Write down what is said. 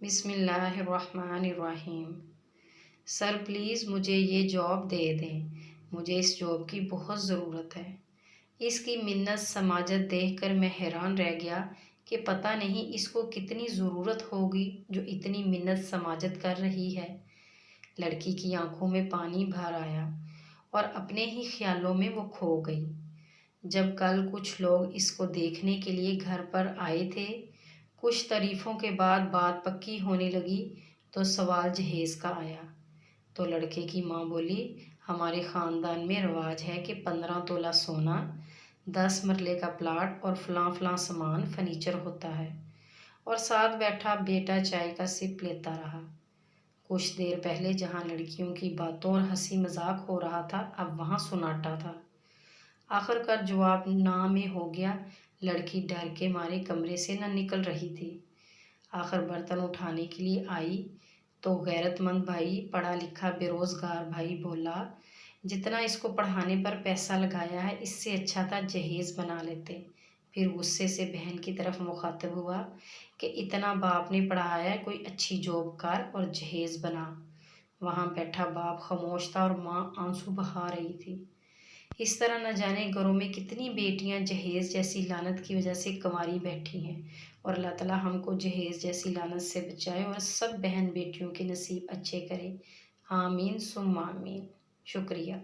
بسم اللہ الرحمن الرحیم۔ سر پلیز مجھے یہ جاب دے دیں، مجھے اس جاب کی بہت ضرورت ہے۔ اس کی منت سماجت دیکھ کر میں حیران رہ گیا کہ پتہ نہیں اس کو کتنی ضرورت ہوگی جو اتنی منت سماجت کر رہی ہے۔ لڑکی کی آنکھوں میں پانی بھر آیا اور اپنے ہی خیالوں میں وہ کھو گئی۔ جب کل کچھ لوگ اس کو دیکھنے کے لیے گھر پر آئے تھے، کچھ تعریفوں کے بعد بات پکی ہونے لگی تو سوال جہیز کا آیا۔ تو لڑکے کی ماں بولی، ہمارے خاندان میں رواج ہے کہ 15 تولہ سونا، 10 مرلے کا پلاٹ اور فلاں فلاں سامان فرنیچر ہوتا ہے۔ اور ساتھ بیٹھا بیٹا چائے کا سپ لیتا رہا۔ کچھ دیر پہلے جہاں لڑکیوں کی باتوں اور ہنسی مذاق ہو رہا تھا، اب وہاں سناٹا تھا۔ آخر کار جواب نہ میں ہو گیا۔ لڑکی ڈر کے مارے کمرے سے نہ نکل رہی تھی۔ آخر برتن اٹھانے کے لیے آئی تو غیرت مند بھائی، پڑھا لکھا بے روزگار بھائی بولا، جتنا اس کو پڑھانے پر پیسہ لگایا ہے اس سے اچھا تھا جہیز بنا لیتے۔ پھر غصے سے بہن کی طرف مخاطب ہوا کہ اتنا باپ نے پڑھایا ہے، کوئی اچھی جاب کر اور جہیز بنا۔ وہاں بیٹھا باپ خاموش تھا اور ماں آنسو بہا رہی تھی۔ اس طرح نہ جانے گھروں میں کتنی بیٹیاں جہیز جیسی لعنت کی وجہ سے کنواری بیٹھی ہیں، اور اللہ تعالیٰ ہم کو جہیز جیسی لعنت سے بچائے اور سب بہن بیٹیوں کے نصیب اچھے کرے۔ آمین ثم آمین۔ شکریہ۔